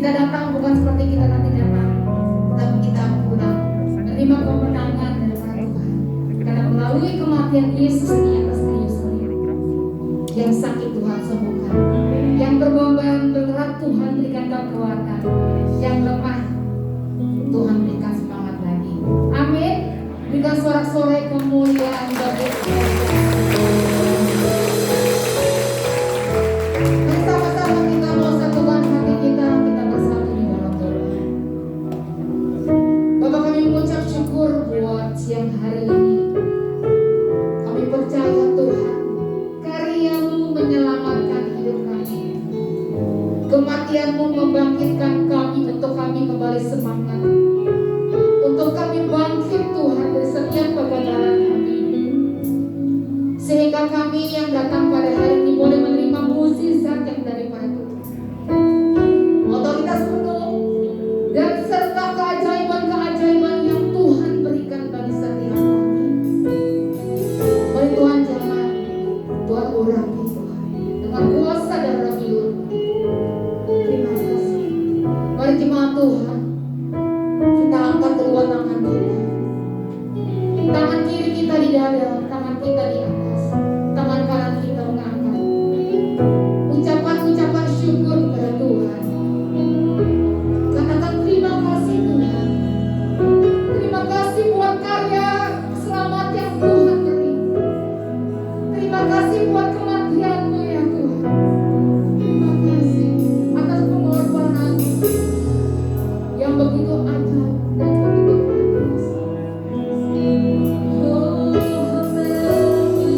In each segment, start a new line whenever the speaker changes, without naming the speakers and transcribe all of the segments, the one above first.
Kita datang bukan seperti kita nanti datang, tapi kita pulang menerima kemenangan daripada Tuhan. Karena melalui kematian Yesus di atas kayu salib, yang sakit Tuhan sembuhkan, yang berbeban berat Tuhan berikan kekuatan, yang lemah Tuhan berikan semangat lagi. Amin. Berikan sorak-sorai kemuliaan bagi Tuhan. Bersama-sama kita mau satukan hati kita bersatu di dalam doa. Bapak, kami mengucap syukur buat siang hari ini. Kami percaya Tuhan, karya-Mu menyelamatkan hidup kami. Kematian-Mu membangkitkan kami untuk kami kembali semangat. Untuk kami bangkit Tuhan dari setiap kegagalan kami. Sehingga kami yang datang pada hari ini boleh menerima mukjizat yang daripada Tuhan. Otoritas penuh dan serta keajaiban-keajaiban yang Tuhan berikan bagi setiap kami. Mari Tuhan jangan Tuhan urapi Tuhan dengan kuasa dan roh. Terima kasih. Mari jemaat Tuhan, kita angkat kedua tangan kita. Tangan kiri kita di dada, tangan kita di atas, tangan kanan kita mengangkat. Ucapan-ucapan syukur kepada Tuhan. Katakan terima kasih Tuhan. Terima kasih buat karya selamat yang Tuhan beri. Terima kasih buat kematian-Mu ya Tuhan. Terima kasih atas pengorbanan yang begitu ajaib dan begitu luar biasa. Oh, haleluya.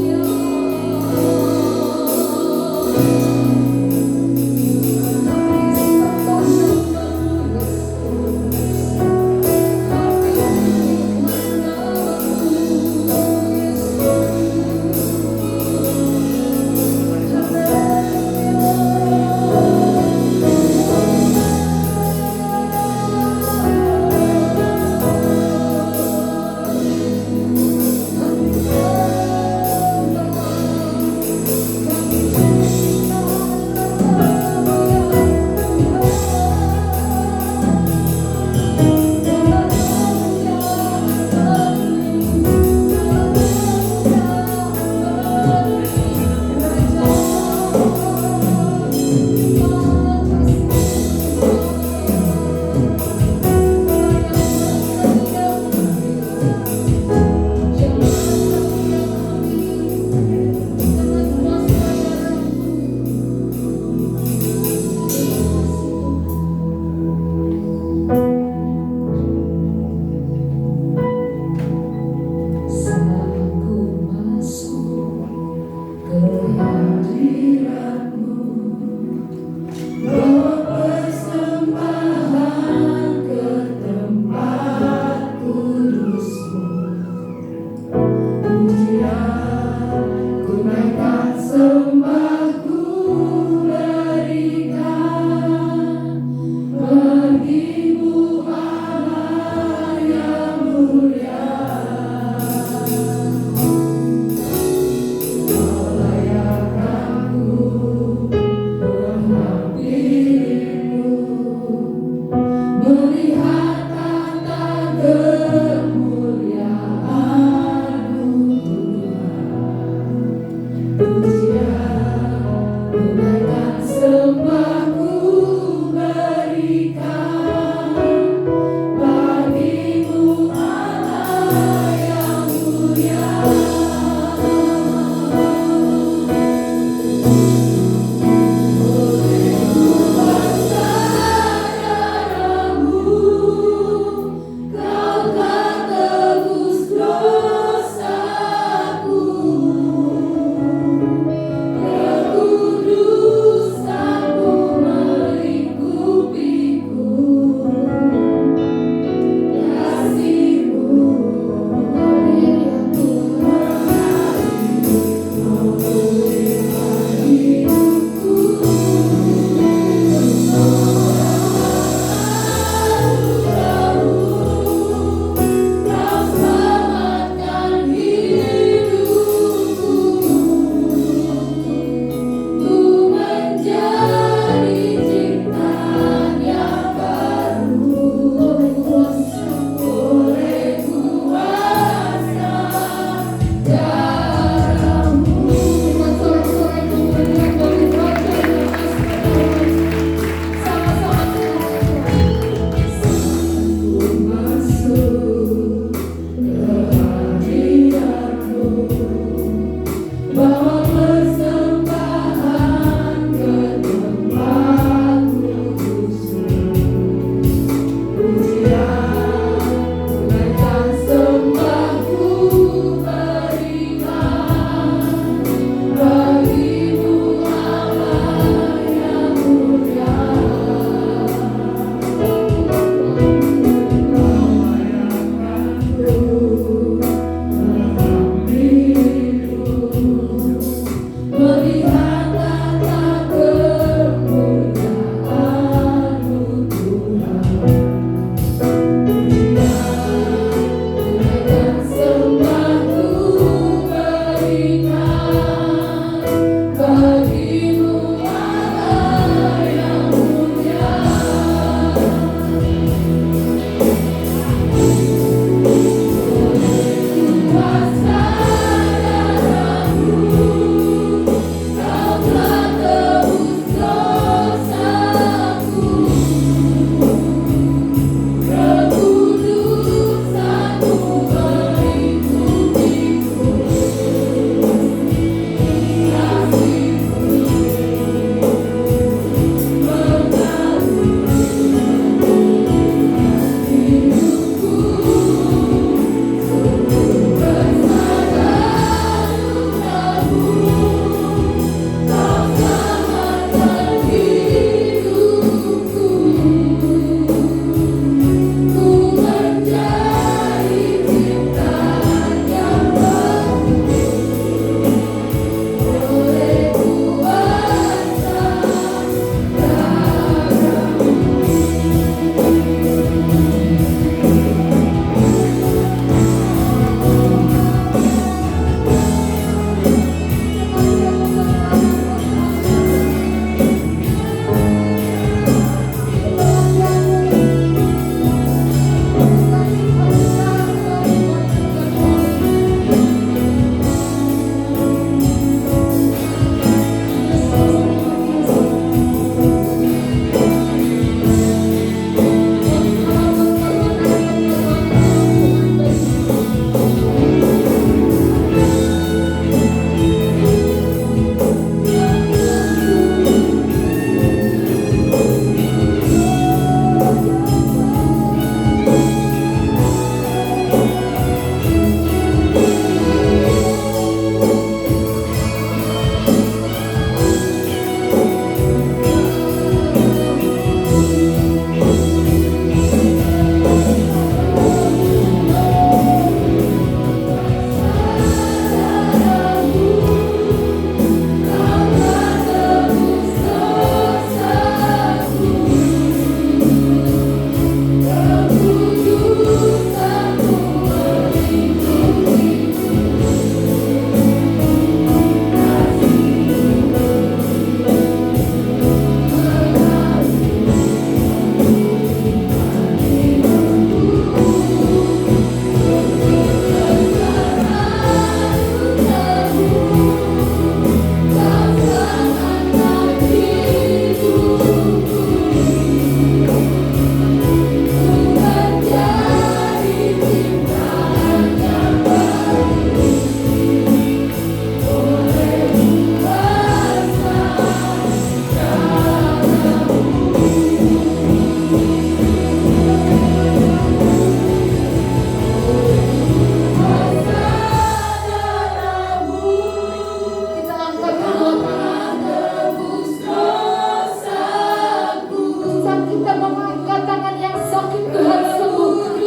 angkat tangan yang sakit, Tuhan sembuhkan.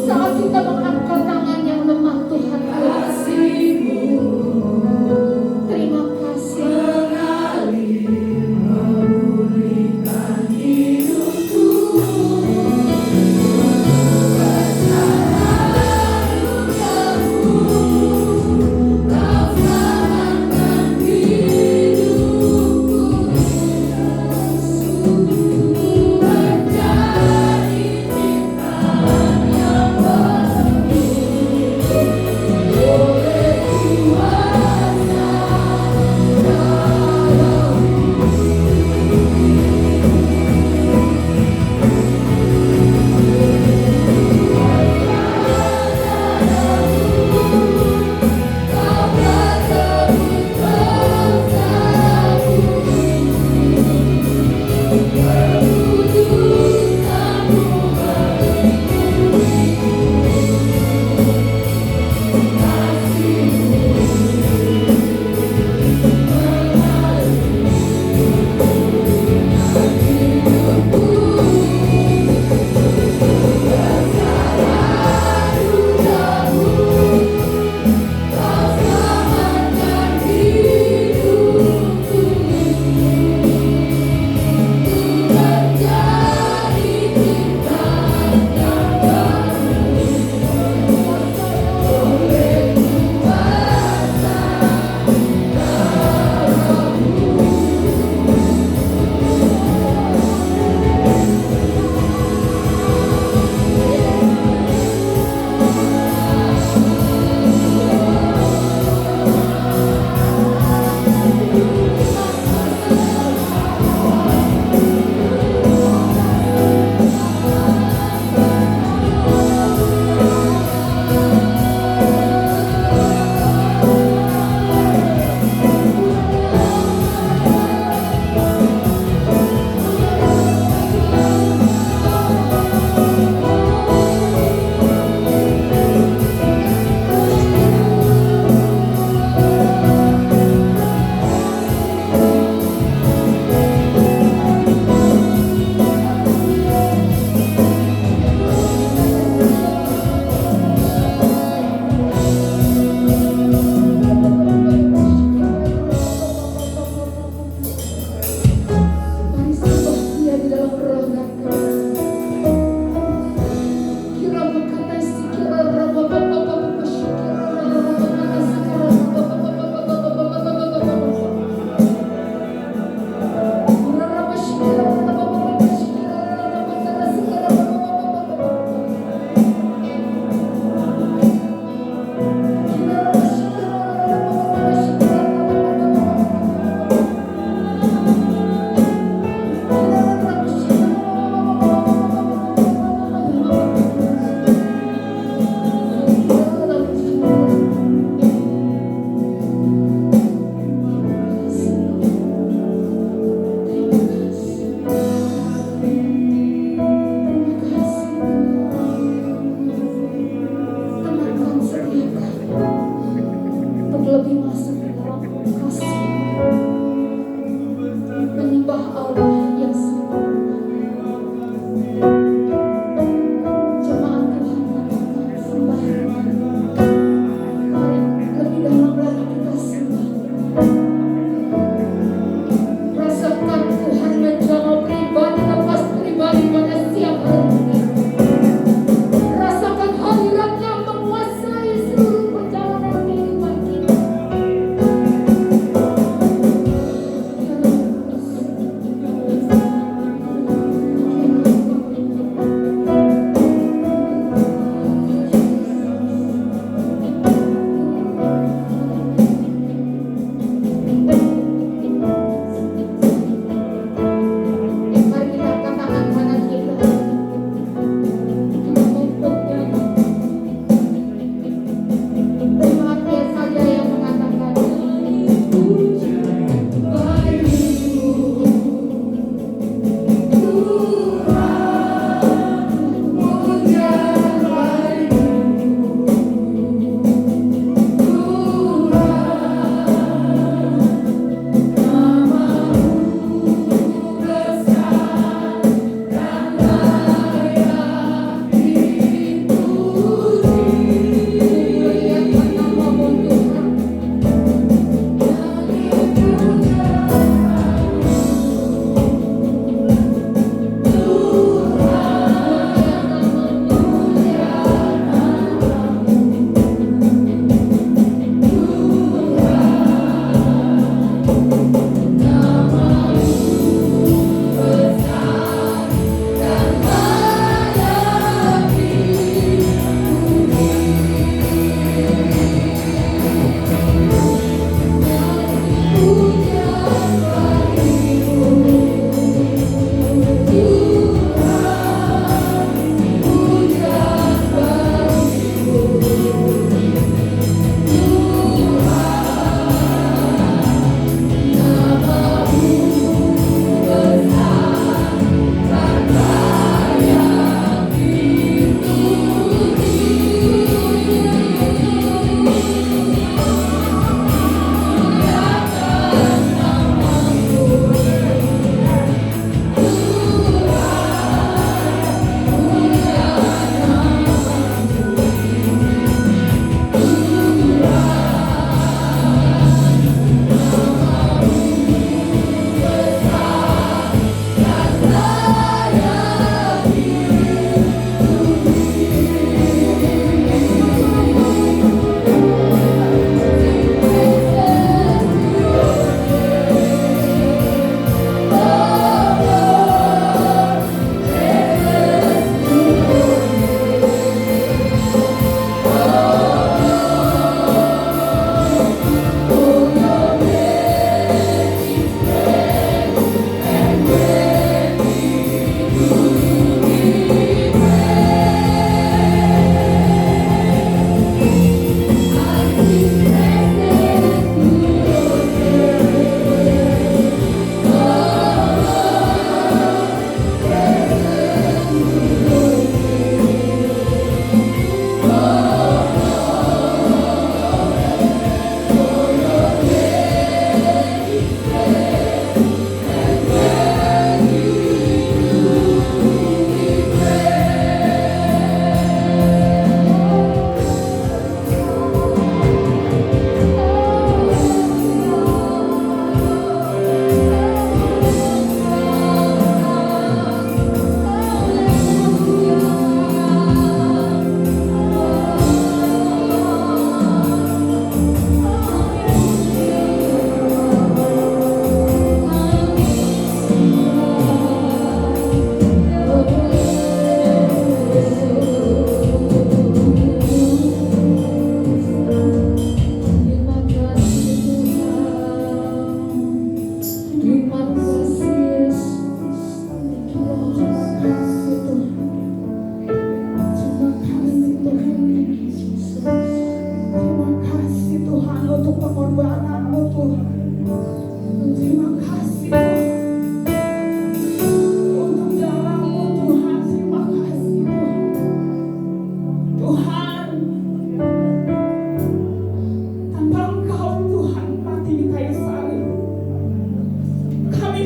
Saat kita mengangkat tangan yang lemah, Tuhan kasih-Mu. Terima kasih.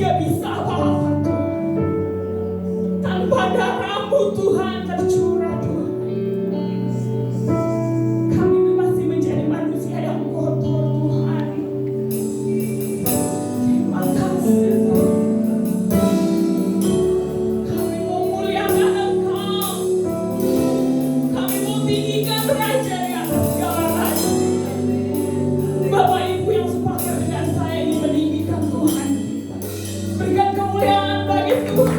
tidak bisa apa-apa Tuhan. Tanpa darah-Mu Tuhan tercurah Tuhan. Kami masih menjadi manusia yang kotor Tuhan. Terima kasih Tuhan. Kami mau muliakan Engkau. Kami mau tinggikan Raja di atas segala raja. Bapak Ibu yang sepakat dengan saya ini meninggikan Tuhan. Berikan kemuliaan bagi Tuhan.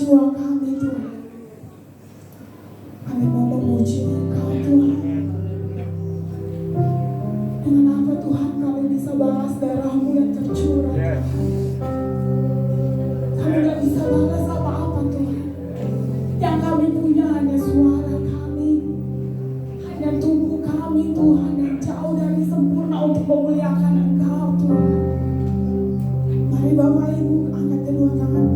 berjuang kami Tuhan. Kami mau memuji Engkau Tuhan. Dengan apa Tuhan kami bisa balas darah-Mu yang tercurah. Kami gak bisa balas apa-apa Tuhan. Yang kami punya hanya suara kami, hanya tubuh kami Tuhan yang jauh dari sempurna untuk memuliakan Engkau Tuhan. Mari Bapak Ibu angkat kedua tangan.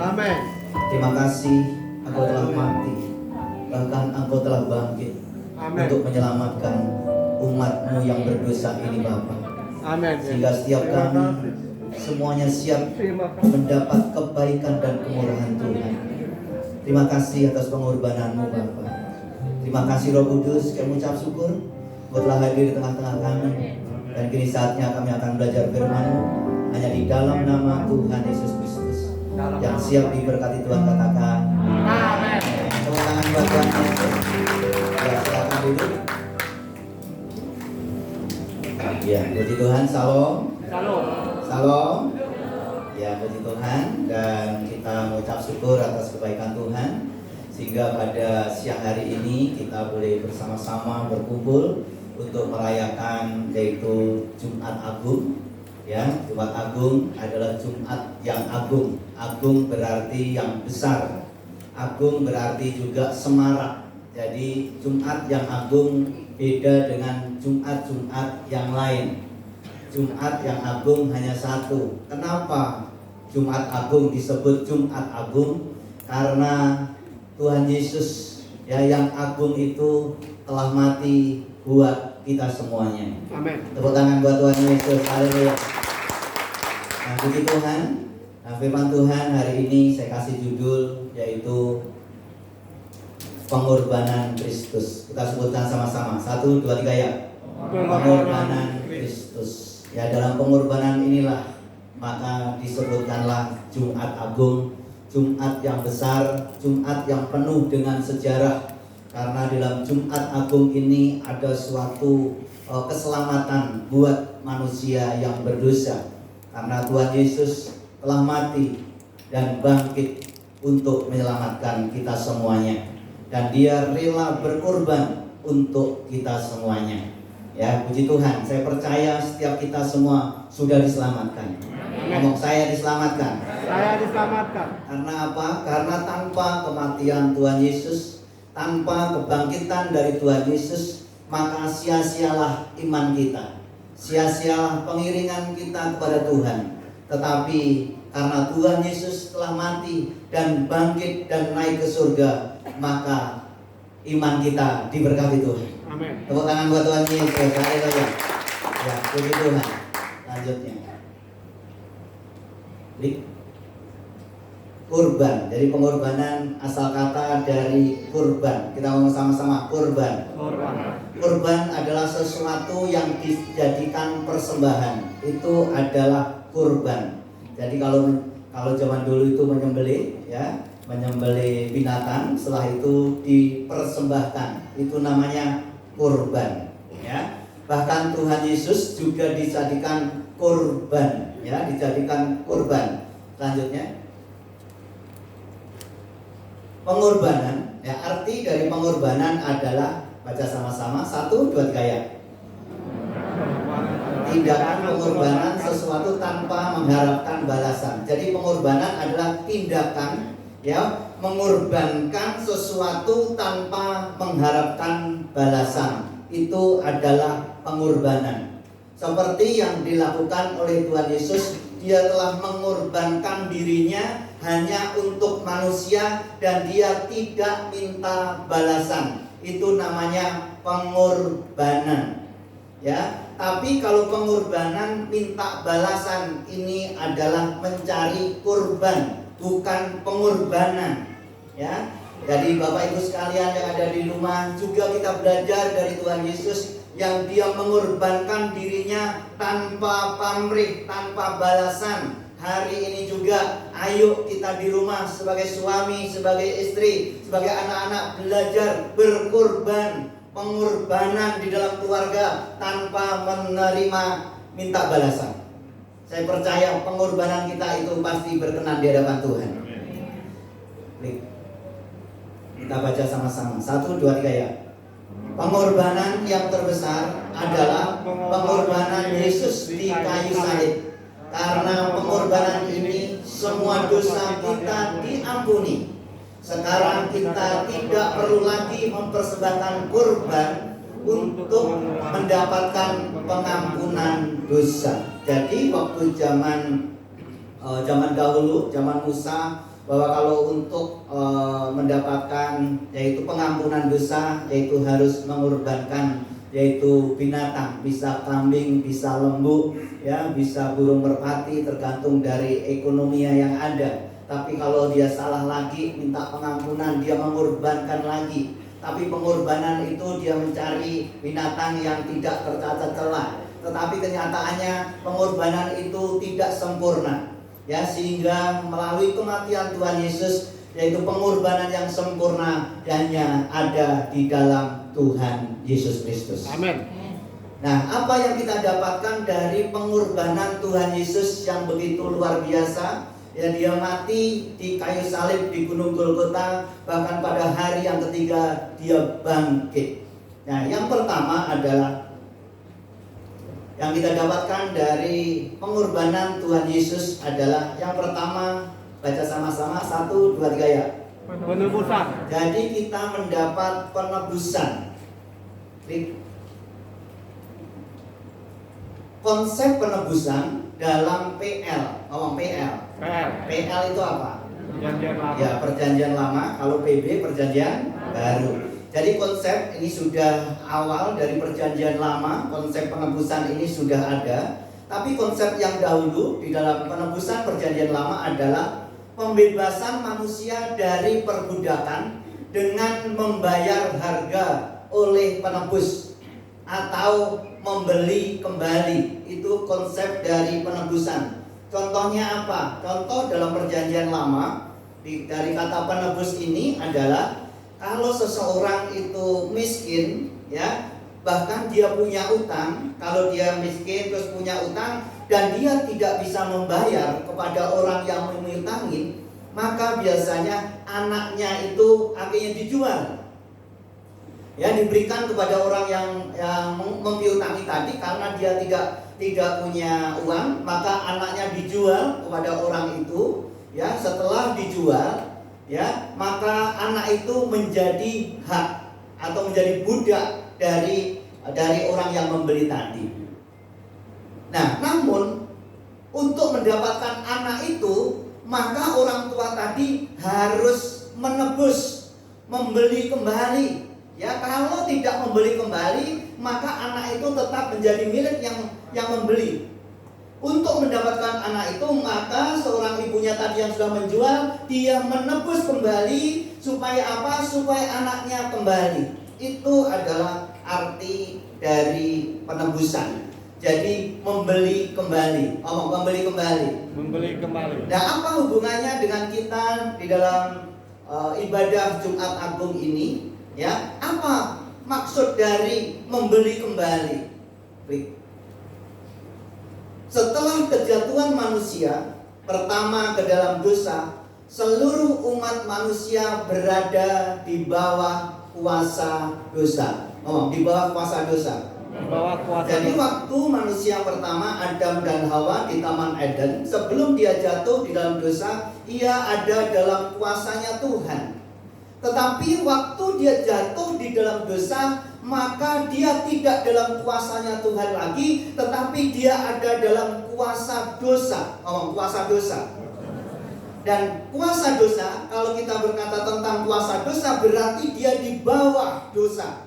Amin.
Terima kasih Engkau telah mati, bahkan Engkau telah bangkit
Amin.
untuk menyelamatkan umat-Mu yang berdosa ini Bapa.
Amin.
Sehingga setiap kami semuanya siap mendapat kebaikan dan kemurahan Tuhan. Terima kasih atas pengorbanan-Mu Bapa. Terima kasih Roh Kudus, kami ucap syukur Engkau telah hadir di tengah-tengah kami. Dan kini saatnya kami akan belajar firman-Mu hanya di dalam nama Tuhan Yesus Kristus. Yang siap diberkati Tuhan katakan
Amin.
tepuk tangan buat Tuhan Yesus. Ya, silakan duduk. Ya, puji Tuhan, salam.
Shalom.
Salam. Ya, puji Tuhan, dan kita mengucap syukur atas kebaikan Tuhan sehingga pada siang hari ini kita boleh bersama-sama berkumpul untuk merayakan yaitu Jumat Agung. Ya, Jumat Agung adalah Jumat yang agung. Agung berarti yang besar. Agung berarti juga semarak. Jadi Jumat yang agung beda dengan Jumat-Jumat yang lain. Jumat yang agung hanya satu. Kenapa Jumat Agung disebut Jumat Agung? Karena Tuhan Yesus ya yang agung itu telah mati buat kita semuanya.
Amin.
Tepuk tangan buat Tuhan Yesus. Haleluya. Nah, puji Tuhan. Nah, firman Tuhan hari ini saya kasih judul yaitu pengorbanan Kristus. Kita sebutkan sama-sama. 1, 2, 3 ya. Pengorbanan Kristus. Ya, dalam pengorbanan inilah maka disebutkanlah Jumat Agung, Jumat yang besar, Jumat yang penuh dengan sejarah. Karena dalam Jumat Agung ini ada suatu keselamatan buat manusia yang berdosa. Karena Tuhan Yesus telah mati dan bangkit untuk menyelamatkan kita semuanya. Dan Dia rela berkorban untuk kita semuanya. Ya, puji Tuhan, saya percaya setiap kita semua sudah diselamatkan. Ngomong, saya diselamatkan.
Saya diselamatkan.
Karena apa? Karena tanpa kematian Tuhan Yesus, tanpa kebangkitan dari Tuhan Yesus, maka sia-sialah iman kita, sia-sialah pengiringan kita kepada Tuhan. Tetapi karena Tuhan Yesus telah mati dan bangkit dan naik ke surga, maka iman kita diberkati Tuhan.
Amin.
Tepuk tangan buat Tuhan Yesus. Haleluya. Ya, puji Tuhan. Lanjutnya. Kurban. Jadi pengorbanan asal kata dari kurban. Kita ngomong sama-sama, kurban. Kurban adalah sesuatu yang dijadikan persembahan. Itu adalah kurban. Jadi kalau zaman dulu itu menyembelih, ya, menyembelih binatang, setelah itu dipersembahkan. Itu namanya kurban. Ya. Bahkan Tuhan Yesus juga dijadikan kurban, ya, dijadikan kurban. Selanjutnya, pengorbanan, ya, arti dari pengorbanan adalah, baca sama-sama, 1, 2, 3 ya. Tindakan pengorbanan sesuatu tanpa mengharapkan balasan. Jadi pengorbanan adalah tindakan, ya, mengorbankan sesuatu tanpa mengharapkan balasan. Itu adalah pengorbanan. Seperti yang dilakukan oleh Tuhan Yesus, Dia telah mengorbankan dirinya hanya untuk manusia dan Dia tidak minta balasan. Itu namanya pengorbanan. Ya, tapi kalau pengorbanan minta balasan, ini adalah mencari kurban, bukan pengorbanan. Ya, jadi Bapak Ibu sekalian yang ada di rumah, juga kita belajar dari Tuhan Yesus yang Dia mengorbankan dirinya tanpa pamrih, tanpa balasan. Hari ini juga ayo kita di rumah sebagai suami, sebagai istri, sebagai anak-anak belajar berkorban, pengorbanan di dalam keluarga tanpa menerima minta balasan. Saya percaya pengorbanan kita itu pasti berkenan di hadapan Tuhan. Kita baca sama-sama. 1, 2, 3 ya. Pengorbanan yang terbesar adalah pengorbanan Yesus di kayu salib. Karena pengorbanan ini semua dosa kita diampuni. Sekarang kita tidak perlu lagi mempersembahkan kurban untuk mendapatkan pengampunan dosa. Jadi waktu zaman zaman dahulu, zaman Musa, bahwa kalau untuk mendapatkan yaitu pengampunan dosa, yaitu harus mengorbankan yaitu binatang, bisa kambing, bisa lembu, ya, bisa burung merpati, tergantung dari ekonominya yang ada. Tapi kalau dia salah lagi, minta pengampunan, dia mengorbankan lagi. Tapi pengorbanan itu dia mencari binatang yang tidak tercacat celah. Tetapi kenyataannya pengorbanan itu tidak sempurna, ya, sehingga melalui kematian Tuhan Yesus, yaitu pengorbanan yang sempurna hanya ada di dalam Tuhan Yesus Kristus.
Amin.
Nah, apa yang kita dapatkan dari pengorbanan Tuhan Yesus yang begitu luar biasa? Ya, dia mati di kayu salib di Gunung Golgota, bahkan pada hari yang ketiga dia bangkit. Nah, yang pertama adalah yang kita dapatkan dari pengorbanan Tuhan Yesus adalah yang pertama, baca sama-sama 1, 2, 3 ya.
Penebusan.
Jadi kita mendapat penebusan. Konsep penebusan dalam PL, ngomong PL. PL itu apa?
Perjanjian lama.
Ya, perjanjian lama. Kalau PB, perjanjian baru. Jadi konsep ini sudah awal dari perjanjian lama. Konsep penebusan ini sudah ada. Tapi konsep yang dahulu di dalam penebusan perjanjian lama adalah pembebasan manusia dari perbudakan dengan membayar harga oleh penebus atau membeli kembali. Itu konsep dari penebusan. Contohnya apa? Contoh dalam perjanjian lama dari kata penebus ini adalah kalau seseorang itu miskin, ya, bahkan dia punya utang. Kalau dia miskin terus punya utang dan dia tidak bisa membayar kepada orang yang mengutangin, maka biasanya anaknya itu akhirnya dijual, ya, diberikan kepada orang yang mempiutangi tadi karena dia tidak punya uang, maka anaknya dijual kepada orang itu, ya. Setelah dijual, ya, maka anak itu menjadi hak atau menjadi budak dari orang yang membeli tadi. Nah, namun untuk mendapatkan anak itu, maka orang tua tadi harus menebus, membeli kembali. Ya, kalau tidak membeli kembali, maka anak itu tetap menjadi milik yang membeli. Untuk mendapatkan anak itu, maka seorang ibunya tadi yang sudah menjual, dia menebus kembali supaya apa? Supaya anaknya kembali. Itu adalah arti dari penebusan. Jadi membeli kembali. Membeli kembali.
Membeli kembali.
Nah, apa hubungannya dengan kita di dalam ibadah Jumat Agung ini? Ya, apa maksud dari membeli kembali? Setelah kejatuhan manusia pertama ke dalam dosa, seluruh umat manusia berada di bawah kuasa dosa. Di bawah kuasa dosa.
Di bawah kuasa.
Jadi waktu manusia pertama Adam dan Hawa di Taman Eden, sebelum dia jatuh di dalam dosa, ia ada dalam kuasanya Tuhan. Tetapi waktu dia jatuh di dalam dosa, maka dia tidak dalam kuasanya Tuhan lagi, tetapi dia ada dalam kuasa dosa. Kuasa dosa. Dan kuasa dosa, kalau kita berkata tentang kuasa dosa, berarti dia di bawah dosa.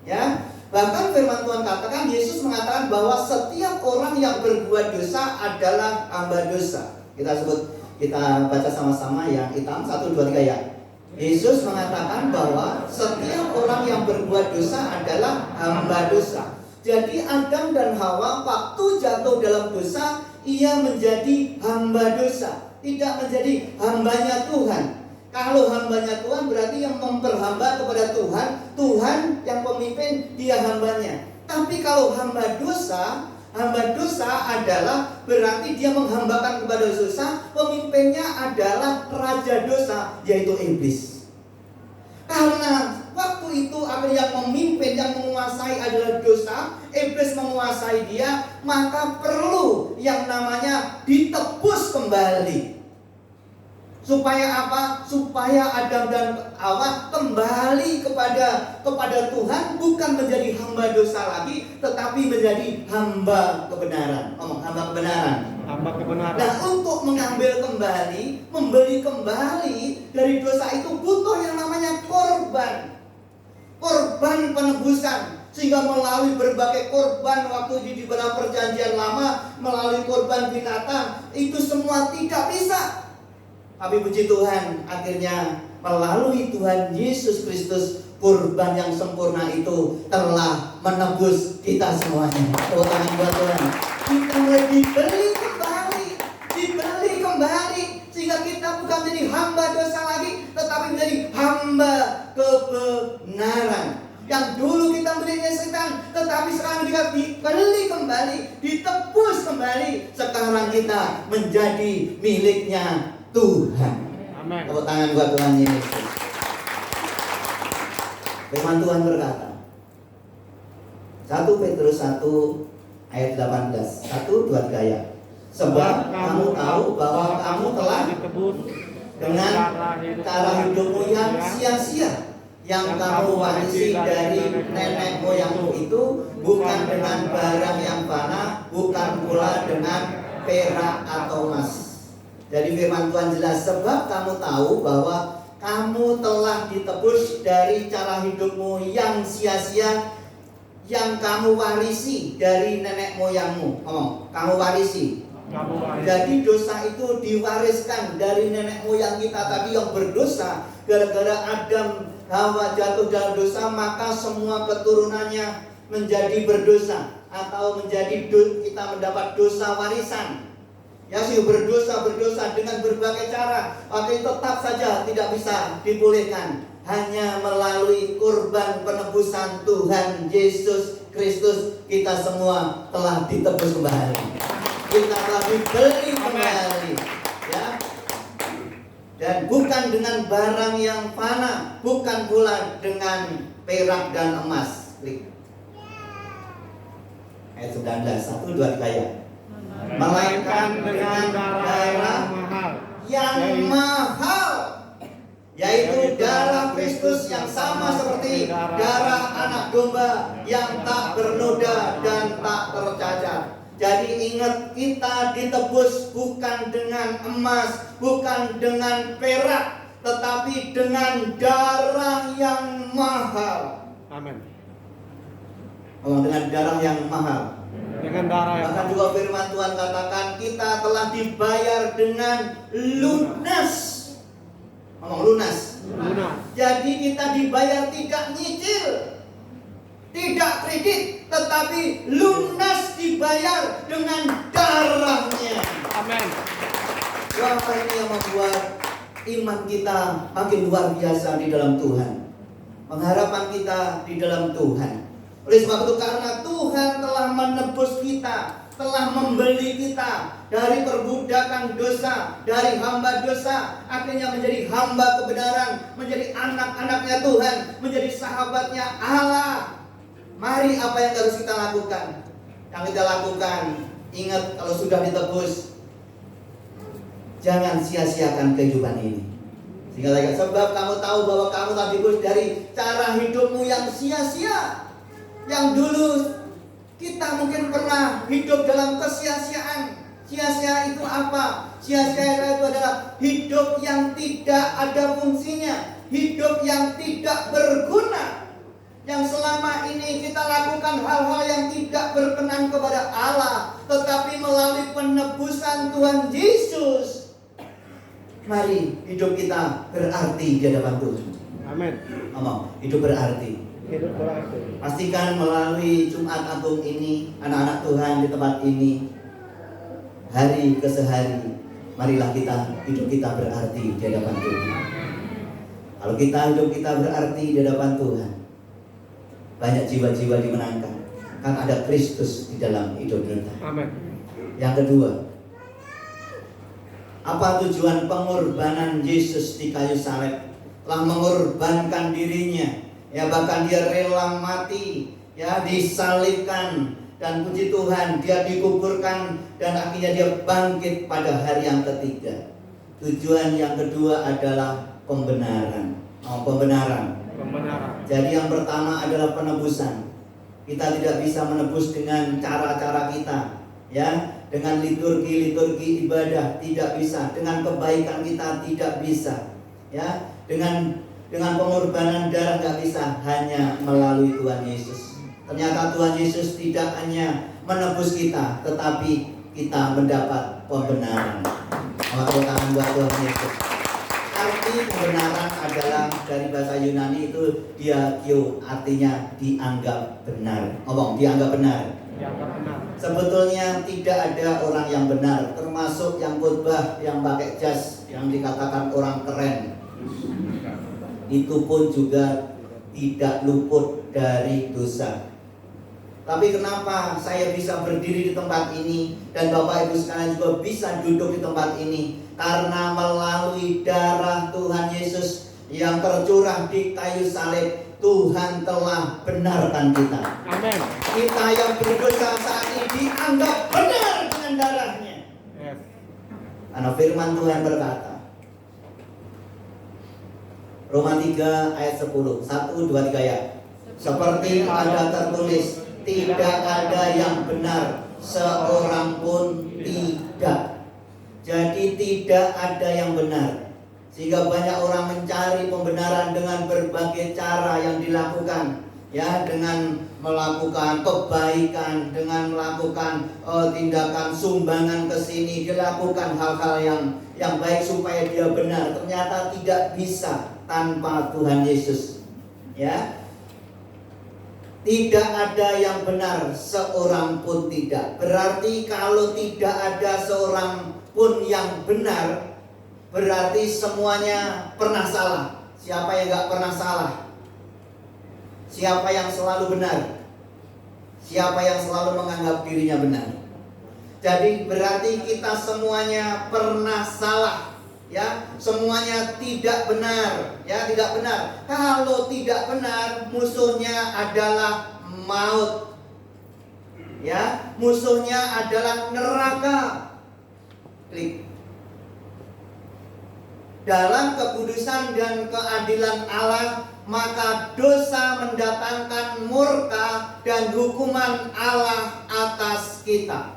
Ya, bahkan firman Tuhan katakan, Yesus mengatakan bahwa setiap orang yang berbuat dosa adalah hamba dosa. Kita baca sama-sama yang hitam, 1, 2, 3 ya. Yesus mengatakan bahwa setiap orang yang berbuat dosa adalah hamba dosa. Jadi Adam dan Hawa waktu jatuh dalam dosa, ia menjadi hamba dosa, tidak menjadi hambanya Tuhan. Kalau hambanya Tuhan berarti yang memperhamba kepada Tuhan, Tuhan yang pemimpin, dia hambanya. Tapi kalau hamba dosa adalah berarti dia menghambakan kepada dosa, pemimpinnya adalah raja dosa, yaitu iblis. Karena waktu itu yang memimpin, yang menguasai adalah dosa, iblis menguasai dia, maka perlu yang namanya ditebus kembali. Supaya apa? Supaya Adam dan Hawa kembali kepada Tuhan, bukan menjadi hamba dosa lagi, tetapi menjadi hamba kebenaran. Hamba kebenaran.
Hamba kebenaran.
Nah, untuk mengambil kembali, membeli kembali dari dosa itu butuh yang namanya korban. Korban penebusan. Sehingga melalui berbagai korban waktu di dalam perjanjian lama, melalui korban binatang, itu semua tidak bisa. Tapi puji Tuhan, akhirnya melalui Tuhan Yesus Kristus, kurban yang sempurna itu telah menebus kita semuanya. Tepuk tangan buat Tuhan. Kita mulai dibeli kembali, sehingga kita bukan menjadi hamba dosa lagi, tetapi menjadi hamba kebenaran. Yang dulu kita miliknya setan, tetapi sekarang kita dibeli kembali, ditebus kembali. Sekarang kita menjadi miliknya Tuhan.
Amin.
Tepuk tangan buat Tuhan Yesus. Firman Tuhan berkata, 1 Petrus 1 ayat 18, 1, 2, 3 ya. Sebab kamu tahu bahwa kamu telah
ditebus
dengan cara hidupmu yang sia-sia, yang kamu warisi dari nenek moyangmu itu, bukan dengan barang yang fana, bukan pula dengan perak atau emas. Jadi firman Tuhan jelas, sebab kamu tahu bahwa kamu telah ditebus dari cara hidupmu yang sia-sia, yang kamu warisi dari nenek moyangmu. Ngomong, kamu warisi. Jadi dosa itu diwariskan dari nenek moyang kita tadi yang berdosa. Gara-gara Adam Hawa jatuh dalam dosa, maka semua keturunannya menjadi berdosa, atau menjadi kita mendapat dosa warisan. Ya sih, berdosa dengan berbagai cara, tapi tetap saja tidak bisa dipulihkan. Hanya melalui kurban penebusan Tuhan Yesus Kristus, kita semua telah ditebus kembali. Kita telah dibeli kembali, ya. Dan bukan dengan barang yang fana, bukan pula dengan perak dan emas. Klik. Ayat 19, 1, 2, 3 ya. Melainkan dengan darah yang mahal, yaitu darah Kristus yang sama seperti darah anak domba yang tak bernoda dan tak tercacat. Jadi ingat, kita ditebus bukan dengan emas, bukan dengan perak, tetapi dengan darah yang mahal.
Amin.
Dengan darah yang mahal.
Dengan darah yang
Bahkan juga firman Tuhan katakan kita telah dibayar dengan lunas. Ngomong lunas. Jadi kita dibayar tidak nyicil, tidak kredit, tetapi lunas, dibayar dengan darahnya.
Amin.
Apa ini yang membuat iman kita makin luar biasa di dalam Tuhan, pengharapan kita di dalam Tuhan. Oleh sebab itu, karena Tuhan telah menebus kita, telah membeli kita dari perbudakan dosa, dari hamba dosa, akhirnya menjadi hamba kebenaran, menjadi anak-anaknya Tuhan, menjadi sahabatnya Allah. Mari, apa yang harus kita lakukan? Yang kita lakukan, ingat, kalau sudah ditebus, jangan sia-siakan kehidupan ini. Sehingga sebab kamu tahu bahwa kamu telah ditebus dari cara hidupmu yang sia-sia. Yang dulu kita mungkin pernah hidup dalam kesia-siaan. Sia-sia itu apa? Sia-sia itu adalah hidup yang tidak ada fungsinya, hidup yang tidak berguna, yang selama ini kita lakukan hal-hal yang tidak berkenan kepada Allah. Tetapi melalui penebusan Tuhan Yesus, mari hidup kita berarti di hadapan Tuhan.
Amin.
Ngomong, hidup berarti.
Hidup berarti.
Pastikan melalui Jumat Agung ini, anak-anak Tuhan di tempat ini, hari ke sehari, marilah hidup kita berarti di hadapan Tuhan. Kalau hidup kita berarti di hadapan Tuhan, banyak jiwa-jiwa dimenangkan, kan ada Kristus di dalam hidup kita.
Amin.
Yang kedua, apa tujuan pengorbanan Yesus di kayu salib? Telah mengorbankan dirinya, ya, bahkan dia rela mati, ya, disalibkan, dan puji Tuhan dia dikuburkan dan akhirnya dia bangkit pada hari yang ketiga. Tujuan yang kedua adalah pembenaran. Pembenaran. Jadi yang pertama adalah penebusan. Kita tidak bisa menebus dengan cara-cara kita, ya. dengan liturgi ibadah tidak bisa, dengan kebaikan kita tidak bisa, ya, dengan pengorbanan darah nggak bisa, hanya melalui Tuhan Yesus. Ternyata Tuhan Yesus tidak hanya menebus kita, tetapi kita mendapat pembenaran. Tepuk tangan buat Tuhan Yesus. Arti pembenaran adalah dari bahasa Yunani itu diagio, artinya dianggap benar. Ngomong, dianggap benar.
Dianggap benar.
Sebetulnya tidak ada orang yang benar, termasuk yang khotbah yang pakai jas, yang dikatakan orang keren. Itu pun juga tidak luput dari dosa. Tapi kenapa saya bisa berdiri di tempat ini dan Bapak Ibu sekalian juga bisa duduk di tempat ini? Karena melalui darah Tuhan Yesus yang tercurah di kayu salib, Tuhan telah benarkan kita.
Amin.
Kita yang berdosa saat ini dianggap benar dengan darahnya.
Yes.
Karena firman Tuhan berkata, Roma 3 ayat 10, 1, 2, 3 ya. Seperti ada tertulis, tidak ada yang benar, seorang pun tidak. Jadi tidak ada yang benar. Sehingga banyak orang mencari pembenaran dengan berbagai cara yang dilakukan, ya, dengan melakukan kebaikan, dengan melakukan tindakan sumbangan ke sini, dilakukan hal-hal yang baik supaya dia benar. Ternyata tidak bisa tanpa Tuhan Yesus, ya. Tidak ada yang benar, seorang pun tidak. Berarti kalau tidak ada seorang pun yang benar, berarti semuanya pernah salah. Siapa yang gak pernah salah? Siapa yang selalu benar? Siapa yang selalu menganggap dirinya benar? Jadi berarti kita semuanya pernah salah, ya, semuanya tidak benar, ya, tidak benar. Kalau tidak benar, musuhnya adalah maut, ya, musuhnya adalah neraka. Klik. Dalam kekudusan dan keadilan Allah, maka dosa mendatangkan murka dan hukuman Allah atas kita.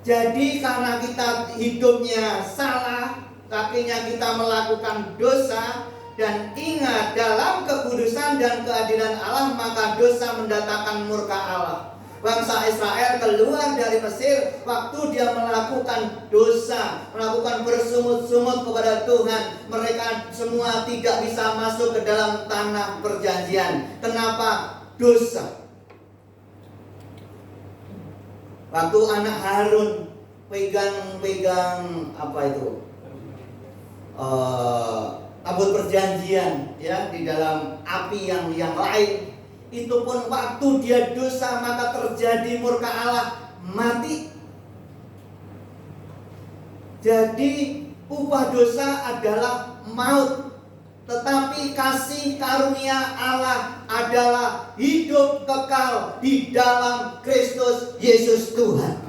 Jadi karena kita hidupnya salah, akhirnya kita melakukan dosa. Dan ingat, dalam kekudusan dan keadilan Allah, maka dosa mendatangkan murka Allah. Bangsa Israel keluar dari Mesir, waktu dia melakukan dosa, melakukan bersungut-sungut kepada Tuhan, mereka semua tidak bisa masuk ke dalam tanah perjanjian. Kenapa? Dosa. Waktu anak Harun pegang apa itu? Tabut perjanjian, ya, di dalam api yang lain. Itu pun waktu dia dosa, maka terjadi murka Allah, mati. Jadi upah dosa adalah maut, tetapi kasih karunia Allah adalah hidup kekal di dalam Kristus Yesus Tuhan.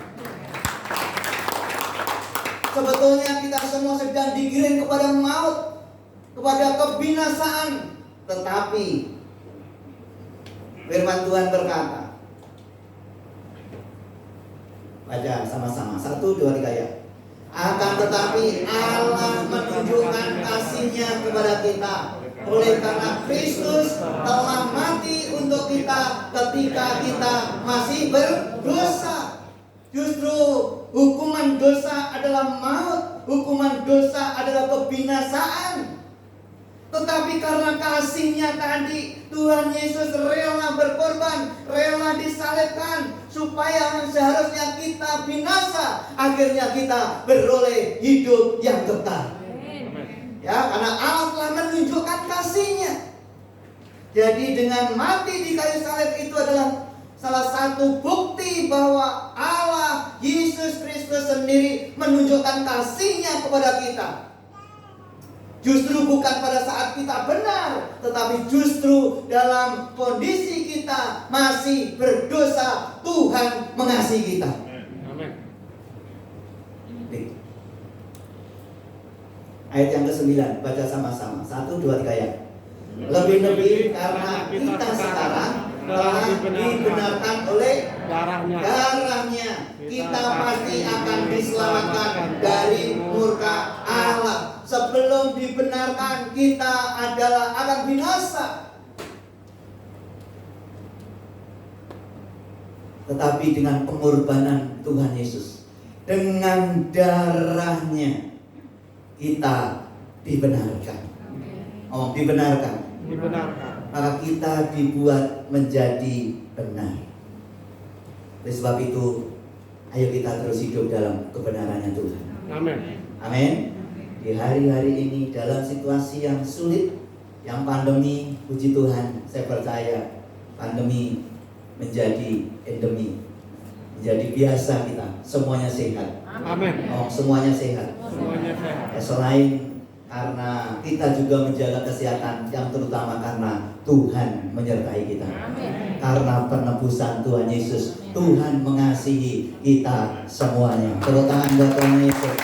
Sebetulnya kita semua sedang digiring kepada maut, kepada kebinasaan, tetapi firman Tuhan berkata, baca sama-sama, 1, 2, 3 ya. Akan tetapi Allah menunjukkan kasih-Nya kepada kita, oleh karena Kristus telah mati untuk kita ketika kita masih berdosa. Justru hukuman dosa adalah maut, hukuman dosa adalah kebinasaan. Tetapi karena kasih-Nya tadi, Tuhan Yesus rela berkorban, rela disalibkan, supaya seharusnya kita binasa, akhirnya kita beroleh hidup yang kekal. Ya, karena Allah telah menunjukkan kasih-Nya. Jadi dengan mati di kayu salib itu adalah salah satu bukti bahwa Allah, Yesus Kristus sendiri menunjukkan kasih-Nya kepada kita. Justru bukan pada saat kita benar, tetapi justru dalam kondisi kita masih berdosa, Tuhan mengasihi kita.
Amin.
Ayat yang ke-9, baca sama-sama. 1, 2, 3 ya. Lebih-lebih karena kita sekarang telah dibenarkan oleh
Darahnya.
Kita pasti akan diselamatkan dari murka Allah. Sebelum dibenarkan, kita akan binasa. Tetapi dengan pengorbanan Tuhan Yesus, dengan darahnya, kita dibenarkan. Oh, dibenarkan. Maka kita dibuat menjadi benar. Oleh sebab itu, ayo kita terus hidup dalam kebenarannya Tuhan. Amin. Di hari-hari ini, dalam situasi yang sulit, yang pandemi, puji Tuhan, saya percaya pandemi menjadi endemi, menjadi biasa kita. Semuanya sehat.
Amin.
Oh, semuanya sehat. Ya, selain karena kita juga menjaga kesehatan, yang terutama karena Tuhan menyertai kita. Karena penebusan Tuhan Yesus, Tuhan mengasihi kita semuanya. Tepuk tangan buat Tuhan Yesus.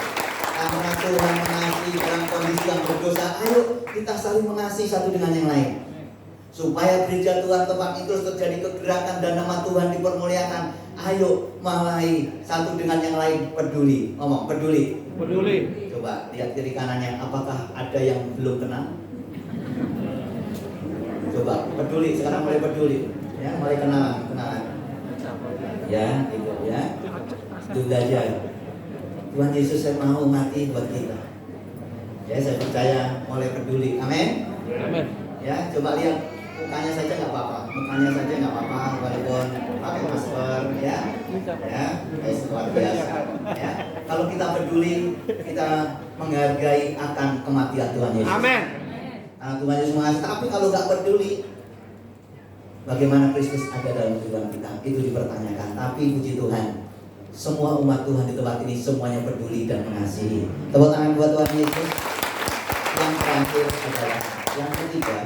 Karena Tuhan mengasihi dalam kondisi yang berdosa, ayo kita saling mengasihi satu dengan yang lain. Supaya gereja Tuhan tempat itu terus terjadi kegerakan dan nama Tuhan dipermuliakan. Ayo mulai satu dengan yang lain peduli. Ngomong peduli. Coba lihat kiri kanannya, apakah ada yang belum kenal? Coba peduli, sekarang mulai peduli. Ya, mulai kenalan. Ya, gitu ya. Itu belajar. Tuhan Yesus saya mau mati buat kita. Ya, saya percaya mulai peduli. Amin. Ya, coba lihat mukanya saja nggak apa-apa, walaupun pakai masker, ya, luar biasa. Ya, kalau kita peduli, kita menghargai akan kematian Tuhan Yesus.
Amin.
Karena Tuhan Yesus mengasihi. Tapi kalau nggak peduli, bagaimana Kristus ada dalam kehidupan kita? Itu dipertanyakan. Tapi puji Tuhan, semua umat Tuhan di tempat ini semuanya peduli dan mengasihi. Tepuk tangan buat Tuhan Yesus. Yang terakhir adalah yang ketiga.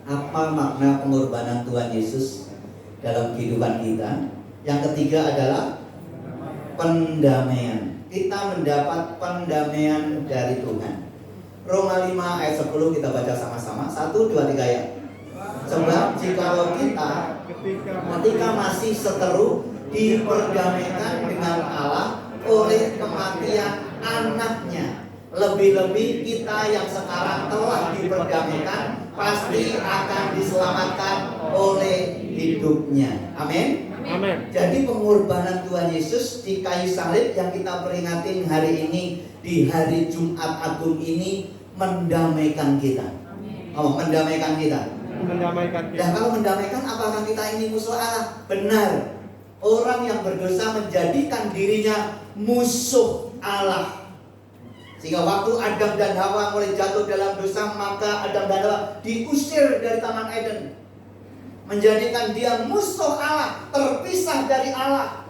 Apa makna pengorbanan Tuhan Yesus dalam kehidupan kita? Yang ketiga adalah pendamaian. Kita mendapat pendamaian dari Tuhan. Roma 5 ayat 10 kita baca sama-sama. 1, 2, 3 ya. Sebab jikalau kita ketika masih seteru diperdamaikan dengan Allah oleh kematian anaknya, lebih-lebih kita yang sekarang telah diperdamaikan pasti akan diselamatkan oleh hidupnya. Amin. Jadi pengorbanan Tuhan Yesus di kayu salib yang kita peringatin hari ini, di hari Jumat Agung ini, mendamaikan kita. Mendamaikan kita. Dan kalau mendamaikan, apakah kita ini musuh Allah? Benar. Orang yang berdosa menjadikan dirinya musuh Allah. Sehingga waktu Adam dan Hawa mulai jatuh dalam dosa, maka Adam dan Hawa diusir dari Taman Eden, menjadikan dia musuh Allah, terpisah dari Allah.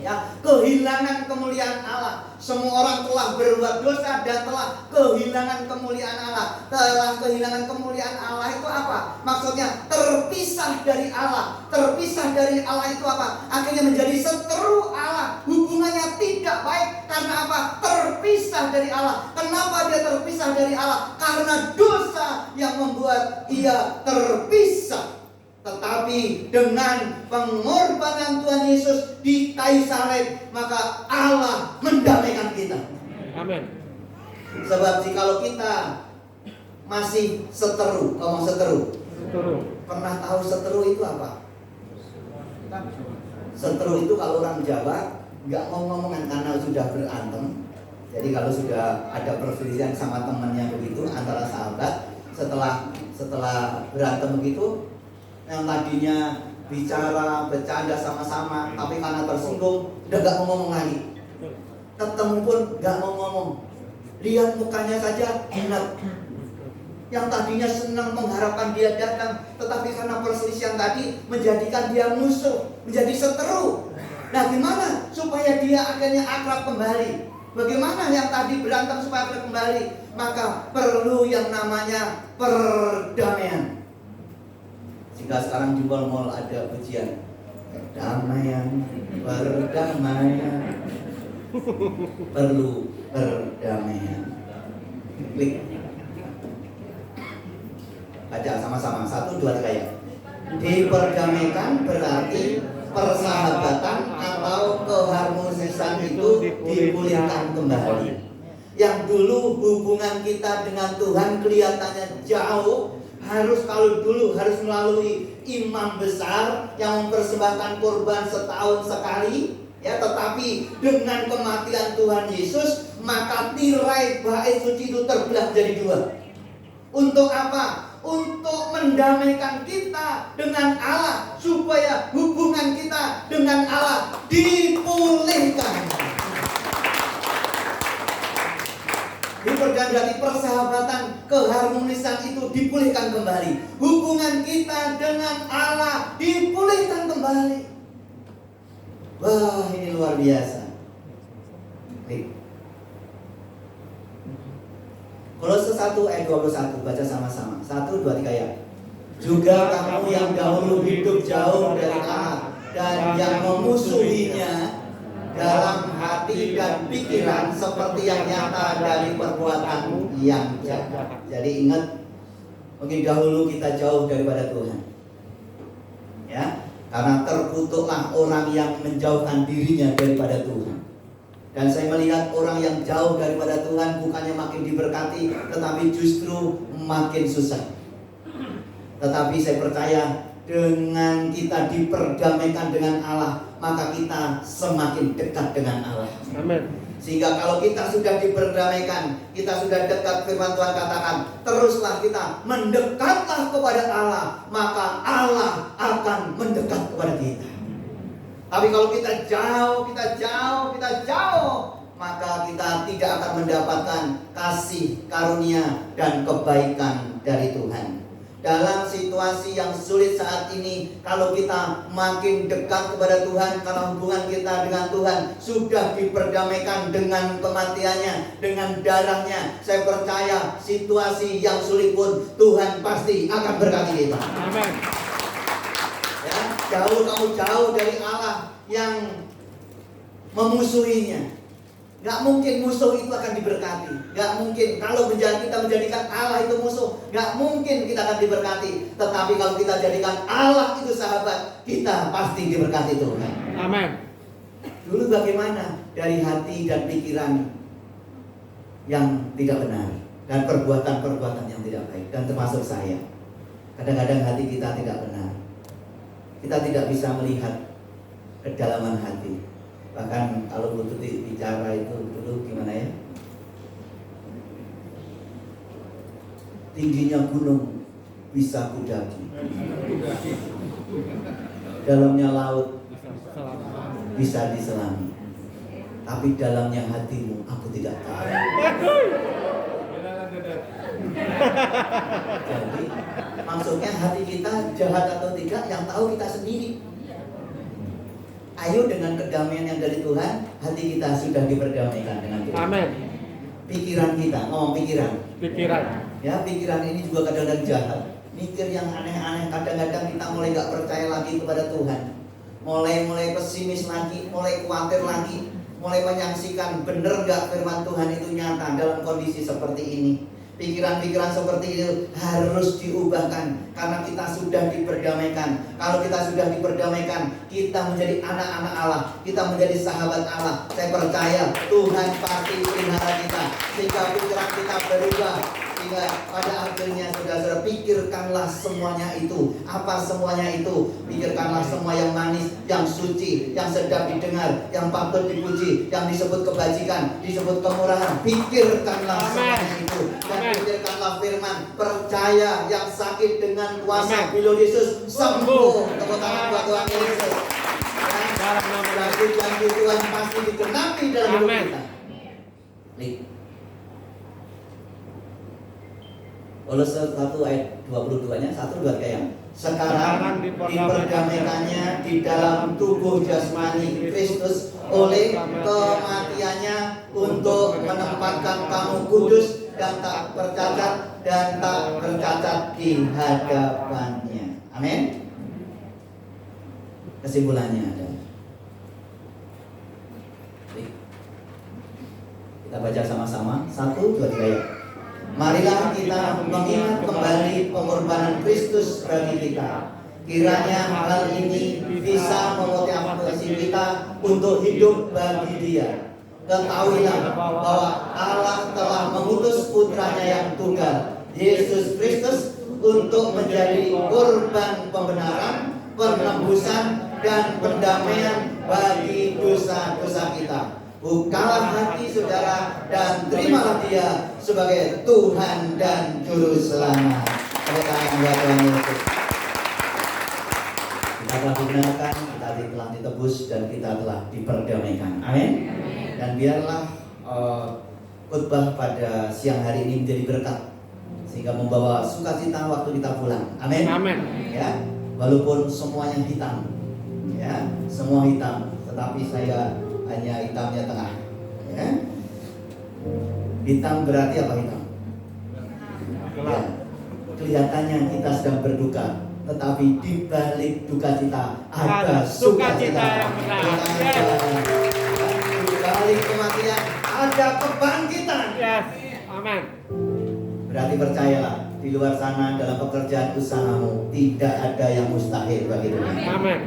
Ya, kehilangan kemuliaan Allah. Semua orang telah berbuat dosa dan telah kehilangan kemuliaan Allah. Telah kehilangan kemuliaan Allah itu apa? Maksudnya terpisah dari Allah. Terpisah dari Allah itu apa? Akhirnya menjadi seteru Allah. Hubungannya tidak baik. Karena apa? Terpisah dari Allah. Kenapa dia terpisah dari Allah? Karena dosa yang membuat ia terpisah. Tetapi dengan pengorbanan Tuhan Yesus di kayu salib, maka Allah mendamaikan kita.
Amin.
Sebab jikalau kita masih seteru, ngomong seteru. Pernah tahu seteru itu apa? Seteru itu kalau orang Jawa nggak mau ngomongan karena sudah berantem. Jadi kalau sudah ada perselisihan sama temannya begitu antara sahabat, setelah berantem begitu, yang tadinya bicara, bercanda sama-sama, tapi karena tersinggung, udah gak mau ngomong lagi. Ketemu pun gak mau ngomong. Lihat mukanya saja enak. Yang tadinya senang mengharapkan dia datang, tetapi karena perselisihan tadi menjadikan dia musuh, menjadi seteru. Nah, gimana supaya dia akhirnya akrab kembali? Bagaimana yang tadi berantem supaya akrab kembali? Maka perlu yang namanya perdamaian. Jika sekarang di mall ada pujian perdamaian, perlu perdamaian. Klik. Baca sama-sama, 1, 2, 3 ya. Diperdamaikan berarti persahabatan atau keharmonisan itu dipulihkan kembali. Yang dulu hubungan kita dengan Tuhan kelihatannya jauh, kalau dulu harus melalui imam besar yang mempersembahkan korban setahun sekali, ya, tetapi dengan kematian Tuhan Yesus maka tirai bait suci itu terbelah jadi dua. Untuk apa? Untuk mendamaikan kita dengan Allah, supaya hubungan kita dengan Allah dipulihkan. Diperdamaikan, persahabatan, keharmonisan itu dipulihkan kembali. Hubungan kita dengan Allah dipulihkan kembali. Wah, ini luar biasa. Baik. Kolose 1 ayat 21, baca sama-sama. 1, 2, 3 ya. Juga kamu yang dahulu hidup jauh dari Allah dan yang memusuhinya dalam hati dan pikiran seperti yang nyata dari perbuatan yang jahat. Jadi ingat, mungkin dahulu kita jauh daripada Tuhan, ya, karena terkutuklah orang yang menjauhkan dirinya daripada Tuhan. Dan saya melihat orang yang jauh daripada Tuhan bukannya makin diberkati, tetapi justru makin susah. Tetapi saya percaya dengan kita diperdamaikan dengan Allah, maka kita semakin dekat dengan Allah.
Amin.
Sehingga kalau kita sudah diperdamaikan, kita sudah dekat, firman Tuhan katakan, teruslah kita mendekatlah kepada Allah, maka Allah akan mendekat kepada kita. Tapi kalau kita jauh, maka kita tidak akan mendapatkan kasih, karunia, dan kebaikan dari Tuhan. Dalam situasi yang sulit saat ini, kalau kita makin dekat kepada Tuhan, karena hubungan kita dengan Tuhan sudah diperdamaikan dengan kematiannya, dengan darahnya, saya percaya situasi yang sulit pun Tuhan pasti akan berkati kita.
Amin.
Ya, kamu jauh dari Allah yang memusuhinya. Gak mungkin musuh itu akan diberkati. Gak mungkin. Kalau kita menjadikan Allah itu musuh, gak mungkin kita akan diberkati. Tetapi kalau kita jadikan Allah itu sahabat, kita pasti diberkati Tuhan.
Amin.
Dulu bagaimana? Dari hati dan pikiran yang tidak benar, dan perbuatan-perbuatan yang tidak baik, dan termasuk saya. Kadang-kadang hati kita tidak benar. Kita tidak bisa melihat kedalaman hati. Bahkan kalau Bu Tuti bicara itu dulu gimana ya? Tingginya gunung bisa kudaki, dalamnya laut bisa diselami, tapi dalamnya hatimu aku tidak tahu. Jadi maksudnya hati kita jahat atau tidak yang tahu kita sendiri. Ayo dengan kedamaian yang dari Tuhan, hati kita sudah diperdamaikan dengan Tuhan.
Amin.
Pikiran kita,
Pikiran.
ya, pikiran ini juga kadang-kadang jahat. Mikir yang aneh-aneh, kadang-kadang kita mulai gak percaya lagi kepada Tuhan. Mulai pesimis lagi, mulai khawatir lagi, mulai menyaksikan benar gak firman Tuhan itu nyata dalam kondisi seperti ini. Pikiran-pikiran seperti itu harus diubahkan karena kita sudah diperdamaikan. Kalau kita sudah diperdamaikan, kita menjadi anak-anak Allah, kita menjadi sahabat Allah. Saya percaya Tuhan pasti pelihara kita sehingga pikiran kita berubah. Sehingga pada akhirnya saudara-saudara, pikirkanlah semuanya itu. Apa semuanya itu? Pikirkanlah semua yang manis, yang suci, yang sedap didengar, yang patut dipuji, yang disebut kebajikan, disebut kemurahan. Pikirkanlah semuanya itu. Dan pikirkanlah firman. Percaya yang sakit dengan kuasa Bilo Yesus sembuh. Tepuk tangan buat Tuhan Yesus. Janji Tuhan pasti digenapi dalam hidup kita. Kolose 1 ayat 22-nya 1, 2, 3 yang sekarang diperdamaikannya di dalam tubuh jasmani Kristus oleh kematiannya untuk menempatkan kamu kudus dan tak bercacat di hadapannya. Amin. Kesimpulannya adalah, kita baca sama-sama 1, 2, 3 ya. Marilah kita mengingat kembali pengorbanan Kristus bagi kita, Kiranya hal ini bisa memotivasi kita untuk hidup bagi Dia. Ketahuilah bahwa Allah telah mengutus putranya yang tunggal, Yesus Kristus, untuk menjadi korban pembenaran, penebusan, dan pendamaian bagi dosa-dosa kita. Bukalah hati saudara dan terimalah Dia sebagai Tuhan dan Juru Selamat. Tepuk tangan buat Tuhan Yesus. Kita telah dibenarkan, kita telah ditebus, dan kita telah diperdamaikan. Amin. Dan biarlah khotbah pada siang hari ini menjadi berkat, sehingga membawa sukacita waktu kita pulang. Amin.
Amin.
Ya, walaupun semuanya hitam, ya, semua hitam, tetapi saya hanya hitamnya tengah. Ya. Hitam berarti apa hitam? Ya. Kelihatannya kita sedang berduka, tetapi di balik duka cita ada sukacita yang benar. Di balik kematian ada kebangkitan.
Yes. Amin.
Berarti percayalah, di luar sana dalam pekerjaan usahamu tidak ada yang mustahil bagi Tuhan.
Amin.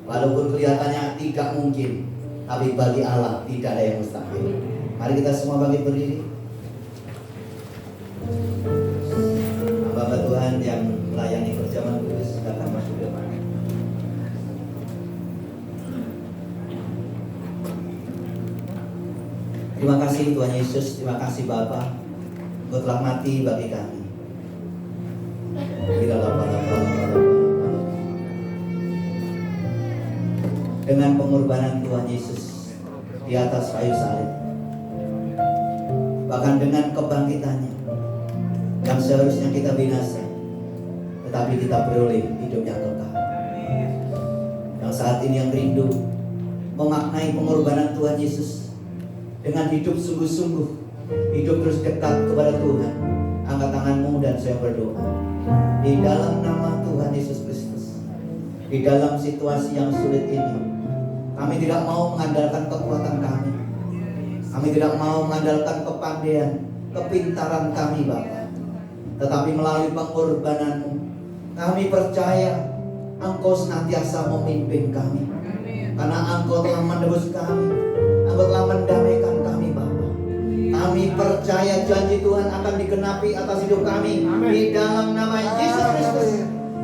Walaupun kelihatannya tidak mungkin, tapi bagi Allah tidak ada yang mustahil. Mari kita semua bangkit berdiri. Hamba Tuhan yang melayani perjamuan kudus, silakan masuk ke depan. Terima kasih Tuhan Yesus, terima kasih Bapa, Engkau telah mati bagi kami. Dengan pengorbanan Tuhan Yesus di atas kayu salib, bahkan dengan kebangkitannya yang seharusnya kita binasa, tetapi kita beroleh hidup yang kekal. Yang saat ini yang rindu memaknai pengorbanan Tuhan Yesus dengan hidup sungguh-sungguh, hidup terus dekat kepada Tuhan, angkat tanganmu dan saya berdoa. Di dalam nama Tuhan Yesus Kristus, di dalam situasi yang sulit ini, kami tidak mau mengandalkan kekuatan kami. Kami tidak mau mengandalkan kepandaian, kepintaran kami Bapa, tetapi melalui pengorbananmu, kami percaya Engkau senantiasa memimpin kami. Karena Engkau telah menebus kami, Engkau telah mendamaikan kami Bapa. Kami percaya janji Tuhan akan digenapi atas hidup kami. Amin. Di dalam nama Yesus Kristus.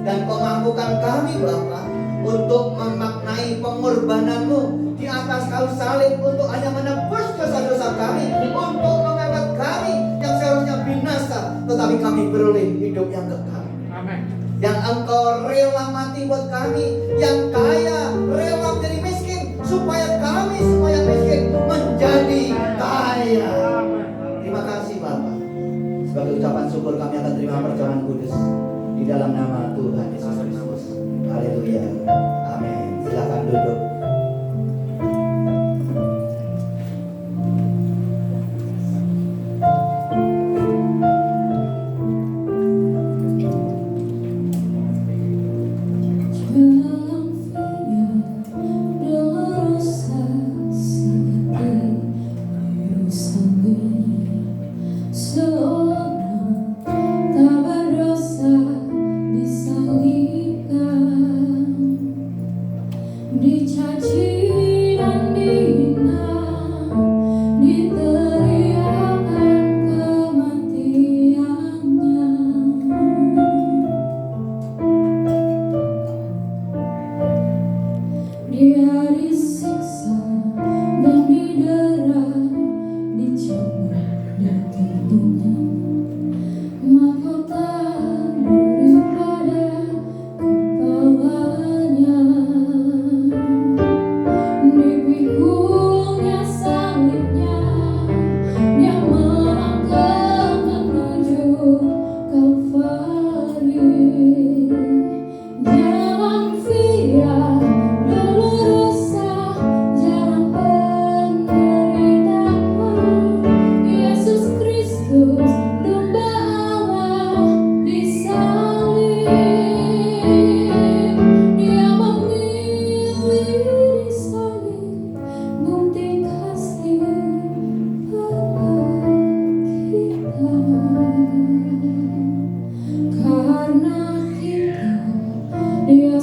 Dan Kau mampukan kami Bapa untuk memaknai pengorbanan-Mu di atas kayu salib, untuk hanya menebus dosa-dosa kami, untuk mengangkat kami yang seharusnya binasa, tetapi kami beroleh hidup yang kekal.
Amin.
Yang Engkau rela mati buat kami, yang kaya rela menjadi miskin, supaya kami semua yang miskin menjadi kaya. Terima kasih Bapa. Sebagai ucapan syukur kami akan terima perjamuan kudus di dalam nama Tuhan Yesus Kristus. Haleluya. Amin. Silakan duduk.
Dia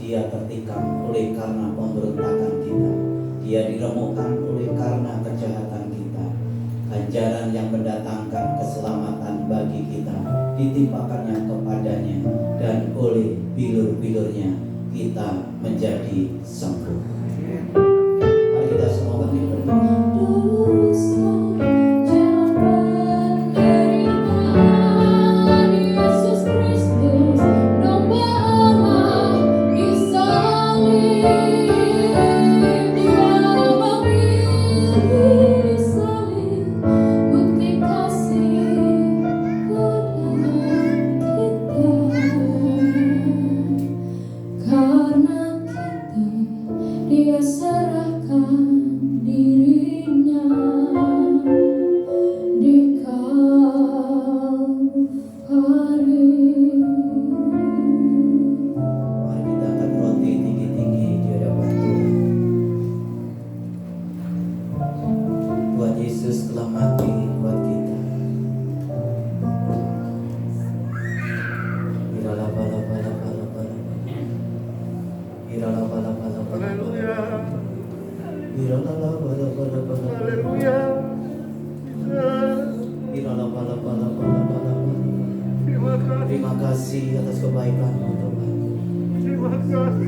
dia tertikam oleh karena pemberontakan kita. Dia diremukkan oleh karena kejahatan kita. Ganjaran yang mendatangkan keselamatan bagi kita ditimpakannya kepadanya, dan oleh bilur-bilurnya kita menjadi sembuh. Mari kita semua bangkit berdoa.
Dia serahkan dirinya di Kalvari.
Mari kita angkat roti tinggi-tinggi di hadapan Tuhan. Tuhan Yesus telah mati buat kita. Terima kasih atas kebaikan-Mu, Tuhan.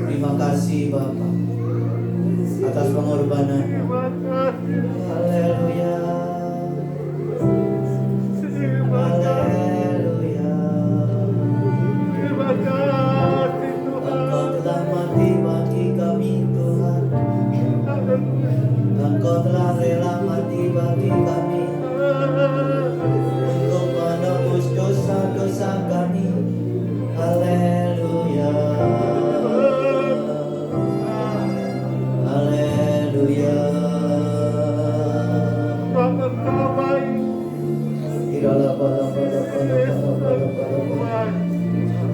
Terima kasih Bapa atas pengorbanan. Haleluya. Haleluya. Engkau telah mati bagi kami, Tuhan. Engkau telah rela mati bagi kami untuk menebus dosa-dosa kami. Haleluya. Haleluya.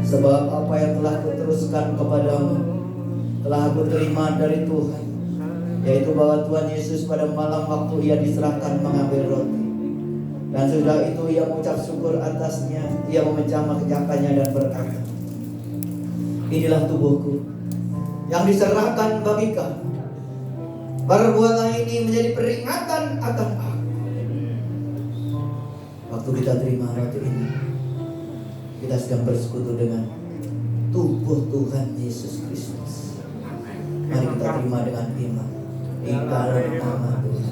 Sebab apa yang telah kuteruskan kepadamu telah aku terima dari Tuhan, yaitu bahwa Tuhan Yesus pada malam waktu ia diserahkan mengambil roti, dan sudah itu ia mengucap syukur atasnya, ia memecah-mecahkannya dan berkata, inilah tubuhku yang diserahkan bagi kamu. Perbuatlah ini menjadi peringatan akan aku. Waktu kita terima roti ini, kita sedang bersekutu dengan tubuh Tuhan Yesus Kristus. Mari kita terima dengan iman di dalam nama Tuhan.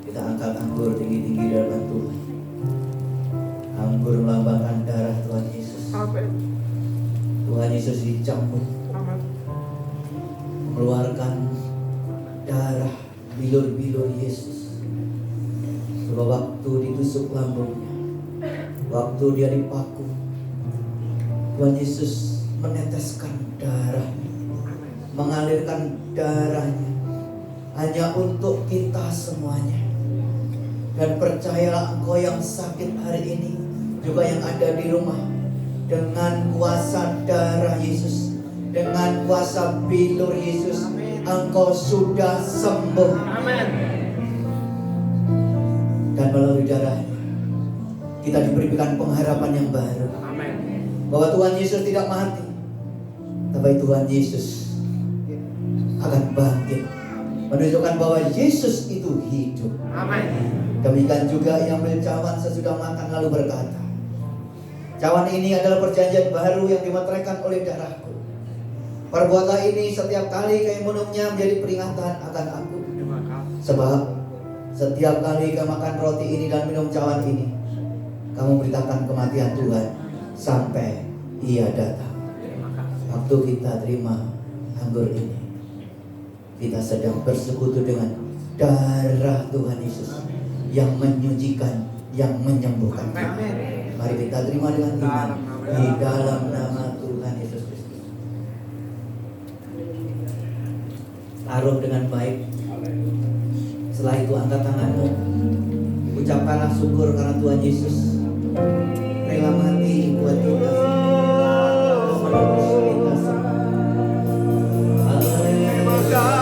Kita angkat anggur tinggi-tinggi di hadapan Tuhan. Anggur melambangkan darah Tuhan Yesus. Tuhan Yesus dicambuk, mengeluarkan darah bilur-bilur Yesus. Sebab waktu ditusuk lambungnya, waktu dia dipaku, Tuhan Yesus meneteskan darahnya, mengalirkan darahnya hanya untuk kita semuanya. Dan percayalah engkau yang sakit hari ini, juga yang ada di rumah, dengan kuasa darah Yesus, dengan kuasa bilur Yesus, engkau sudah sembuh.
Amin.
Dan melalui darahnya kita diberikan pengharapan yang baru.
Amin.
Bahwa Tuhan Yesus tidak mati, tapi Tuhan Yesus akan bangkit, menunjukkan bahwa Yesus itu hidup.
Amin.
Demikian juga yang ambil cawan sesudah makan lalu berkata, cawan ini adalah perjanjian baru yang dimeteraikan oleh darahku. Perbuatlah ini setiap kali kamu minumnya menjadi peringatan akan aku. Sebab setiap kali kamu makan roti ini dan minum cawan ini, kamu beritakan kematian Tuhan sampai Ia datang. Waktu kita terima anggur ini, kita sedang bersekutu dengan darah Tuhan Yesus yang menyucikan, yang menyembuhkan kita. Mari kita terima dengan iman di dalam nama Tuhan Yesus Kristus. Taruh dengan baik. Setelah itu angkat tanganmu, ucapkanlah syukur karena Tuhan Yesus rela mati buat kita. Menebus kita semua. Haleluya.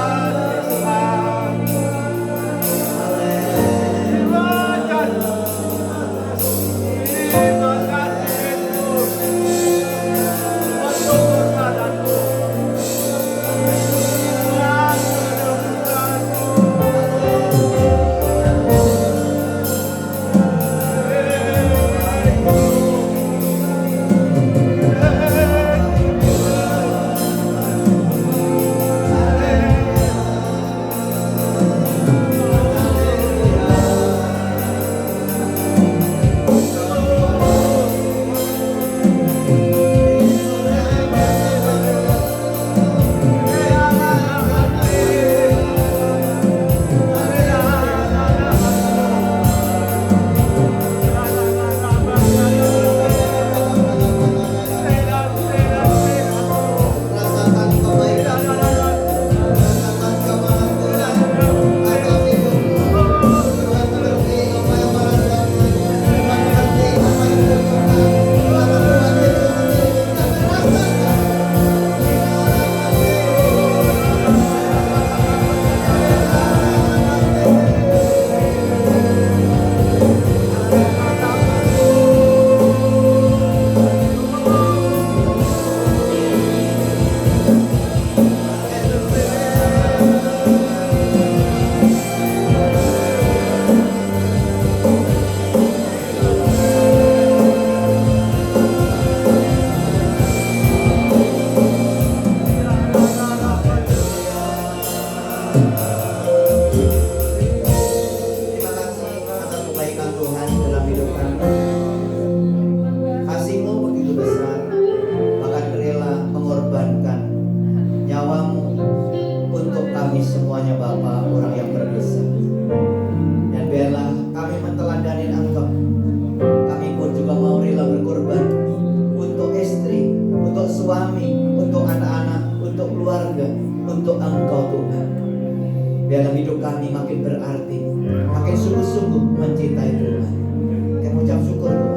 keluarga untuk Engkau Tuhan. Biarlah hidup kami makin berarti, makin sungguh-sungguh mencintai Tuhan. Kami ucap syukur Tuhan.